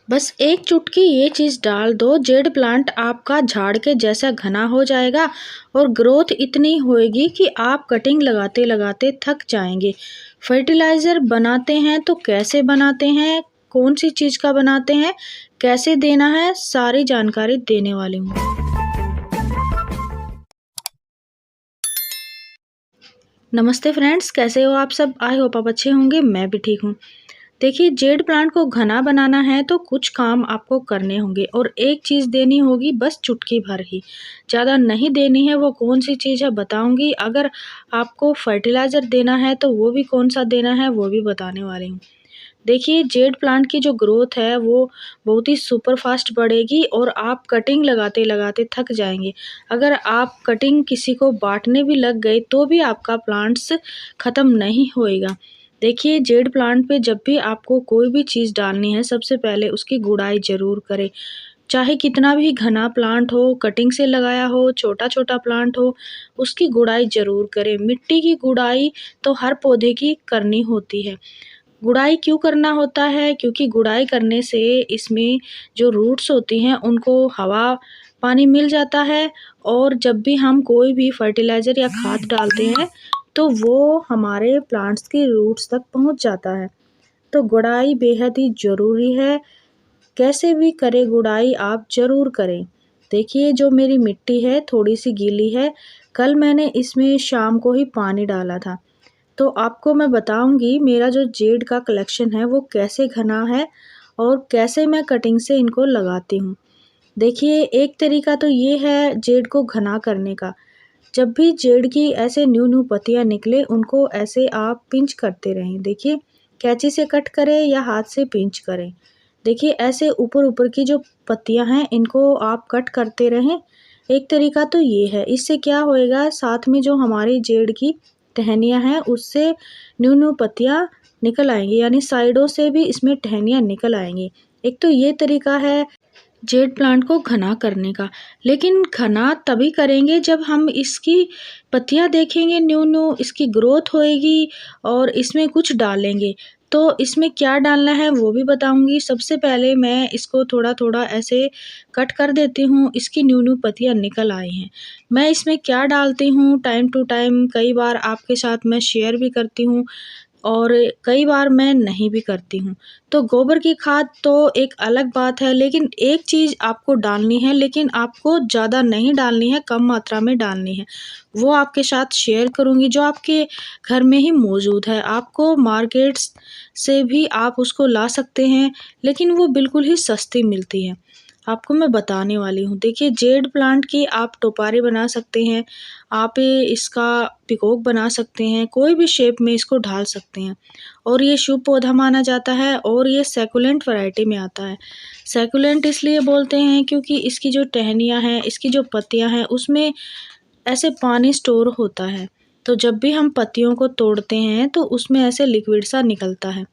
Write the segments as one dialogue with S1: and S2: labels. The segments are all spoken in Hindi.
S1: बस एक चुटकी ये चीज़ डाल दो, जेड प्लांट आपका झाड़ के जैसा घना हो जाएगा और ग्रोथ इतनी होएगी कि आप कटिंग लगाते लगाते थक जाएंगे। फर्टिलाइज़र बनाते हैं तो कैसे बनाते हैं, कौन सी चीज़ का बनाते हैं, कैसे देना है, सारी जानकारी देने वाली हूँ। नमस्ते फ्रेंड्स, कैसे हो आप सब? आई होप आप अच्छे होंगे, मैं भी ठीक हूँ। देखिए, जेड प्लांट को घना बनाना है तो कुछ काम आपको करने होंगे और एक चीज़ देनी होगी, बस चुटकी भर ही, ज़्यादा नहीं देनी है। वो कौन सी चीज़ है बताऊंगी। अगर आपको फर्टिलाइज़र देना है तो वो भी कौन सा देना है वो भी बताने वाली हूँ। देखिए, जेड प्लांट की जो ग्रोथ है वो बहुत ही सुपर फास्ट बढ़ेगी और आप कटिंग लगाते लगाते थक जाएंगे। अगर आप कटिंग किसी को बांटने भी लग गए तो भी आपका प्लांट्स ख़त्म नहीं होएगा। देखिए, जेड प्लांट पे जब भी आपको कोई भी चीज़ डालनी है, सबसे पहले उसकी गुड़ाई ज़रूर करें। चाहे कितना भी घना प्लांट हो, कटिंग से लगाया हो, छोटा-छोटा प्लांट हो, उसकी गुड़ाई ज़रूर करें। मिट्टी की गुड़ाई तो हर पौधे की करनी होती है। गुड़ाई क्यों करना होता है? क्योंकि गुड़ाई करने से इसमें जो रूट्स होती हैं उनको हवा, पानी मिल जाता है और जब भी हम कोई भी फर्टिलाइज़र या खाद डालते हैं तो वो हमारे प्लांट्स की रूट्स तक पहुंच जाता है। तो गुड़ाई बेहद ही ज़रूरी है। कैसे भी करें गुड़ाई, आप ज़रूर करें। देखिए, जो मेरी मिट्टी है थोड़ी-सी गीली है। कल मैंने इसमें शाम को ही पानी डाला था। तो आपको मैं बताऊँगी मेरा जो जेड का कलेक्शन है वो कैसे घना है और कैसे मैं कटिंग से इनको लगाती हूँ। देखिए, एक तरीका तो ये है जेड को घना करने का। जब भी जेड की ऐसे न्यू-न्यू पत्तियाँ निकले उनको ऐसे आप पिंच करते रहें। देखिए, कैंची से कट करें या हाथ से पिंच करें। देखिए, ऐसे ऊपर-ऊपर की जो पत्तियाँ हैं इनको आप कट करते रहें। एक तरीका तो ये है, इससे क्या होएगा, साथ में जो हमारी जेड की टहनियाँ हैं उससे न्यू-न्यू पत्तियाँ निकल आएँगी, यानी साइडों से भी इसमें टहनियाँ निकल आएँगी। एक तो ये तरीका है जेड प्लांट को घना करने का। लेकिन घना तभी करेंगे जब हम इसकी पत्तियाँ देखेंगे न्यू-न्यू, इसकी ग्रोथ होएगी और इसमें कुछ डालेंगे। तो इसमें क्या डालना है वो भी बताऊँगी। सबसे पहले मैं इसको थोड़ा-थोड़ा ऐसे कट कर देती हूँ, इसकी न्यू-न्यू पत्तियाँ निकल आई हैं। मैं इसमें क्या डालती हूँ टाइम टू टाइम कई बार आपके साथ मैं शेयर भी करती हूँ और कई बार मैं नहीं भी करती हूँ। तो गोबर की खाद तो एक अलग बात है, लेकिन एक चीज़ आपको डालनी है, लेकिन आपको ज़्यादा नहीं डालनी है, कम मात्रा में डालनी है। वो आपके साथ शेयर करूँगी जो आपके घर में ही मौजूद है। आपको मार्केट्स से भी आप उसको ला सकते हैं, लेकिन वो बिल्कुल ही सस्ती मिलती है। आपको मैं बताने वाली हूँ। देखिए, जेड प्लांट की आप टोपारी बना सकते हैं, आप इसका पीकॉक बना सकते हैं, कोई भी शेप में इसको ढाल सकते हैं और ये शुभ पौधा माना जाता है और ये सैकुलेंट वैरायटी में आता है। सैकुलेंट इसलिए बोलते हैं क्योंकि इसकी जो टहनियाँ हैं, इसकी जो पत्तियाँ हैं, उसमें ऐसे पानी स्टोर होता है। तो जब भी हम पत्तियों को तोड़ते हैं तो उसमें ऐसे लिक्विड सा निकलता है।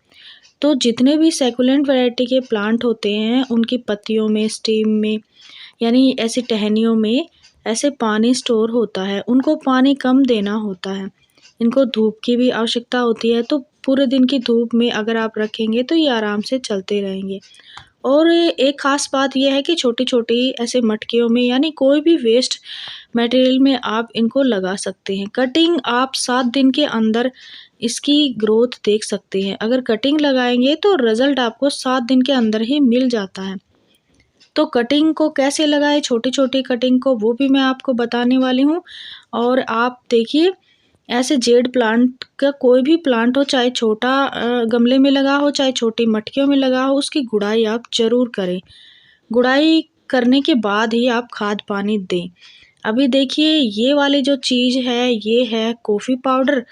S1: तो जितने भी सैकुलेंट वैरायटी के प्लांट होते हैं, उनकी पत्तियों में, स्टेम में, यानी ऐसी टहनियों में ऐसे पानी स्टोर होता है। उनको पानी कम देना होता है। इनको धूप की भी आवश्यकता होती है, तो पूरे दिन की धूप में अगर आप रखेंगे तो ये आराम से चलते रहेंगे। और एक ख़ास बात ये है कि छोटी-छोटी ऐसे मटकियों में, यानी कोई भी वेस्ट मटेरियल में आप इनको लगा सकते हैं। कटिंग आप 7 दिन के अंदर इसकी ग्रोथ देख सकते हैं। अगर कटिंग लगाएँगे तो रिज़ल्ट आपको 7 दिन के अंदर ही मिल जाता है। तो कटिंग को कैसे लगाएँ, छोटी-छोटी कटिंग को, वो भी मैं आपको बताने वाली हूँ। और आप देखिए, ऐसे जेड प्लांट का कोई भी प्लांट हो, चाहे छोटा गमले में लगा हो, चाहे छोटी मटकियों में लगा हो, उसकी गुड़ाई आप ज़रूर करें। गुड़ाई करने के बाद ही आप खाद पानी दें। अभी देखिए, ये वाली जो चीज़ है, ये है कॉफ़ी पाउडर।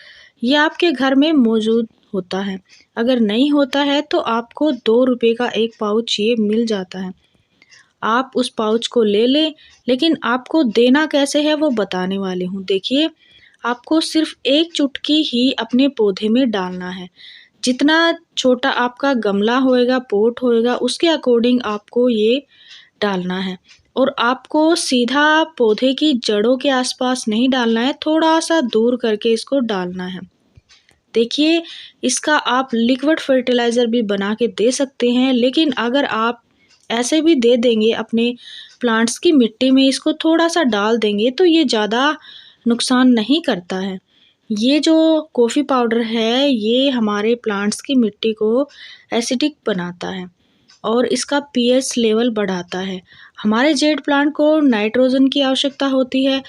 S1: ये आपके घर में मौजूद होता है। अगर नहीं होता है तो आपको ₹2 का 1 पाउच ये मिल जाता है। आप उस पाउच को ले लें, लेकिन आपको देना कैसे है वो बताने वाली हूँ। देखिए, आपको सिर्फ़ 1 चुटकी ही अपने पौधे में डालना है। जितना छोटा आपका गमला होएगा, पॉट होएगा, उसके अकॉर्डिंग आपको ये डालना है और आपको सीधा पौधे की जड़ों के आस-पास नहीं डालना है, थोड़ा-सा दूर करके इसको डालना है। देखिए, इसका आप लिक्विड फर्टिलाइज़र भी बना के दे सकते हैं, लेकिन अगर आप ऐसे भी दे देंगे अपने प्लांट्स की मिट्टी में, इसको थोड़ा सा डाल देंगे तो ये ज़्यादा नुकसान नहीं करता है। ये जो कॉफ़ी पाउडर है ये हमारे प्लांट्स की मिट्टी को एसिडिक बनाता है और इसका पीएच लेवल बढ़ाता है। हमारे जेड प्लांट को नाइट्रोजन की आवश्यकता होती है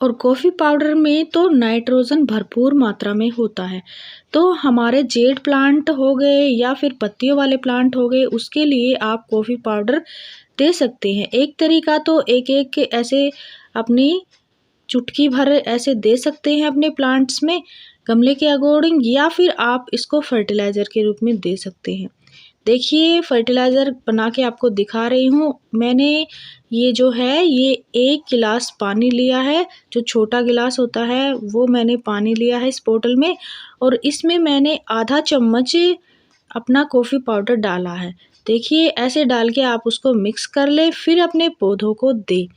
S1: और कॉफ़ी पाउडर में तो नाइट्रोजन भरपूर मात्रा में होता है। तो हमारे जेड प्लांट हो गए या फिर पत्तियों वाले प्लांट हो गए, उसके लिए आप कॉफ़ी पाउडर दे सकते हैं। एक तरीका तो एक ऐसे अपनी चुटकी भर ऐसे दे सकते हैं अपने प्लांट्स में गमले के अकॉर्डिंग, या फिर आप इसको फर्टिलाइज़र के रूप में दे सकते हैं। देखिए फर्टिलाइज़र बना के आपको दिखा रही हूँ। मैंने ये जो है ये 1 गिलास पानी लिया है, जो छोटा गिलास होता है वो मैंने पानी लिया है इस बोतल में, और इसमें मैंने आधा चम्मच अपना कॉफ़ी पाउडर डाला है। देखिए ऐसे डाल के आप उसको मिक्स कर लें, फिर अपने पौधों को दें।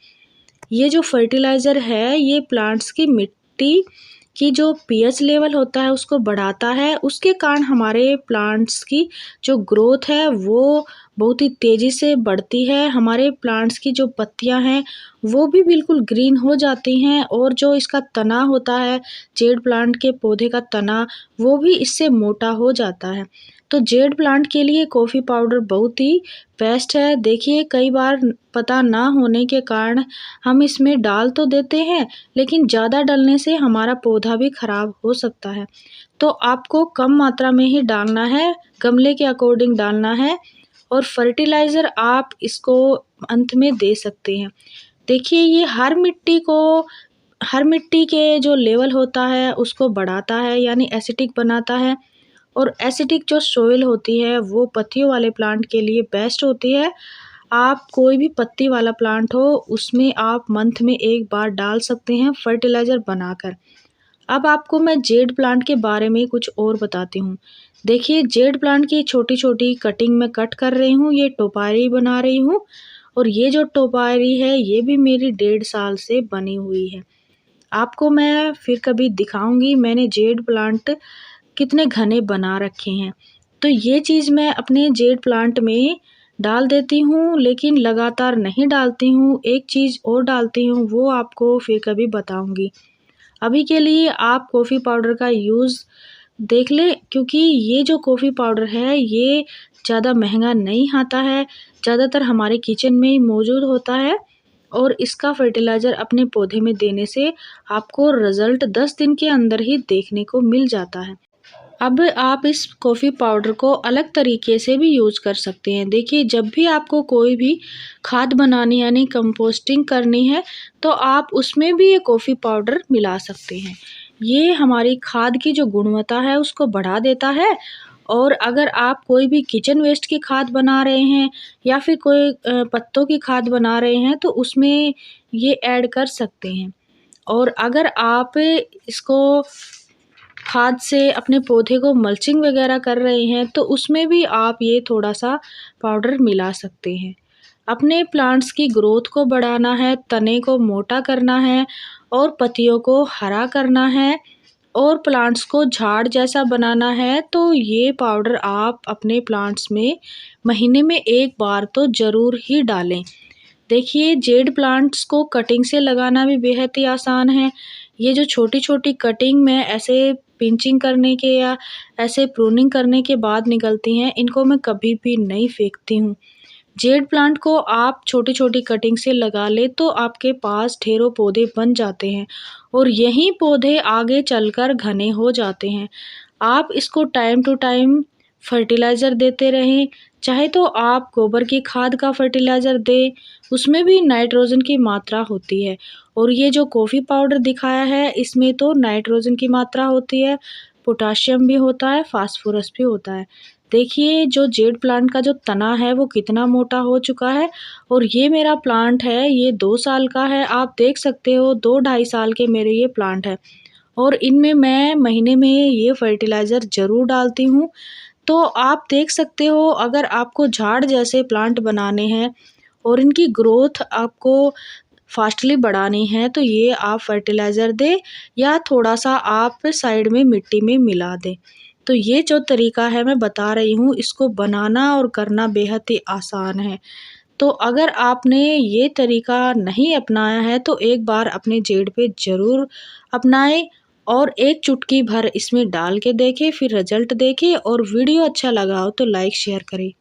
S1: ये जो फर्टिलाइज़र है ये प्लांट्स की मिट्टी की जो पीएच लेवल होता है उसको बढ़ाता है। उसके कारण हमारे प्लांट्स की जो ग्रोथ है वो बहुत ही तेज़ी से बढ़ती है। हमारे प्लांट्स की जो पत्तियां हैं वो भी बिल्कुल ग्रीन हो जाती हैं, और जो इसका तना होता है जेड प्लांट के पौधे का तना, वो भी इससे मोटा हो जाता है। तो जेड प्लांट के लिए कॉफ़ी पाउडर बहुत ही बेस्ट है। देखिए कई बार पता ना होने के कारण हम इसमें डाल तो देते हैं, लेकिन ज़्यादा डालने से हमारा पौधा भी खराब हो सकता है। तो आपको कम मात्रा में ही डालना है, गमले के अकॉर्डिंग डालना है, और फर्टिलाइज़र आप इसको अंत में दे सकते हैं। देखिए ये हर मिट्टी के जो लेवल होता है उसको बढ़ाता है, यानी एसिडिक बनाता है, और एसिडिक जो सोइल होती है वो पत्तियों वाले प्लांट के लिए बेस्ट होती है। आप कोई भी पत्ती वाला प्लांट हो उसमें आप मंथ में 1 बार डाल सकते हैं फर्टिलाइज़र बनाकर। अब आपको मैं जेड प्लांट के बारे में कुछ और बताती हूँ। देखिए जेड प्लांट की छोटी-छोटी कटिंग मैं कट कर रही हूँ, ये टोपारी बना रही हूँ, और ये जो टोपारी है ये भी मेरी 1.5 साल से बनी हुई है। आपको मैं फिर कभी दिखाऊँगी मैंने जेड प्लांट कितने घने बना रखे हैं। तो ये चीज़ मैं अपने जेड प्लांट में डाल देती हूँ, लेकिन लगातार नहीं डालती हूँ। एक चीज़ और डालती हूँ वो आपको फिर कभी बताऊँगी। अभी के लिए आप कॉफ़ी पाउडर का यूज़ देख लें, क्योंकि ये जो कॉफ़ी पाउडर है ये ज़्यादा महंगा नहीं आता है, ज़्यादातर हमारे किचन में ही मौजूद होता है, और इसका फर्टिलाइज़र अपने पौधे में देने से आपको रिज़ल्ट 10 दिन के अंदर ही देखने को मिल जाता है। अब आप इस कॉफ़ी पाउडर को अलग तरीके से भी यूज़ कर सकते हैं। देखिए जब भी आपको कोई भी खाद बनानी यानी कंपोस्टिंग करनी है तो आप उसमें भी ये कॉफ़ी पाउडर मिला सकते हैं। ये हमारी खाद की जो गुणवत्ता है उसको बढ़ा देता है, और अगर आप कोई भी किचन वेस्ट की खाद बना रहे हैं या फिर कोई पत्तों की खाद बना रहे हैं तो उसमें ये ऐड कर सकते हैं। और अगर आप इसको खाद से अपने पौधे को मल्चिंग वगैरह कर रहे हैं तो उसमें भी आप ये थोड़ा-सा पाउडर मिला सकते हैं। अपने प्लांट्स की ग्रोथ को बढ़ाना है, तने को मोटा करना है और पत्तियों को हरा करना है और प्लांट्स को झाड़ जैसा बनाना है, तो ये पाउडर आप अपने प्लांट्स में महीने में 1 बार तो ज़रूर ही डालें। देखिए जेड प्लांट्स को कटिंग से लगाना भी बेहद ही आसान है। ये जो छोटी-छोटी कटिंग में ऐसे पिंचिंग करने के या ऐसे प्रूनिंग करने के बाद निकलती हैं, इनको मैं कभी भी नहीं फेंकती हूँ। जेड प्लांट को आप छोटी-छोटी कटिंग से लगा लें तो आपके पास ढेरों पौधे बन जाते हैं, और यही पौधे आगे चलकर घने हो जाते हैं। आप इसको टाइम टू टाइम फर्टिलाइज़र देते रहें, चाहे तो आप गोबर की खाद का फर्टिलाइज़र दें, उसमें भी नाइट्रोजन की मात्रा होती है, और ये जो कॉफ़ी पाउडर दिखाया है इसमें तो नाइट्रोजन की मात्रा होती है, पोटाशियम भी होता है, फास्फोरस भी होता है। देखिए जो जेड प्लांट का जो तना है वो कितना मोटा हो चुका है, और ये मेरा प्लांट है ये 2 साल का है। आप देख सकते हो 2 ढाई साल के मेरे ये प्लांट है, और इनमें मैं महीने में ये फर्टिलाइज़र ज़रूर डालती हूँ। तो आप देख सकते हो अगर आपको झाड़ जैसे प्लांट बनाने हैं और इनकी ग्रोथ आपको फास्टली बढ़ानी है तो ये आप फर्टिलाइज़र दें या थोड़ा-सा आप साइड में मिट्टी में मिला दें। तो ये जो तरीका है मैं बता रही हूँ, इसको बनाना और करना बेहद ही आसान है। तो अगर आपने ये तरीका नहीं अपनाया है तो एक बार अपने जेड पे ज़रूर अपनाएँ और एक चुटकी भर इसमें डाल के देखें, फिर रिज़ल्ट देखें और वीडियो अच्छा लगा हो तो लाइक शेयर करें।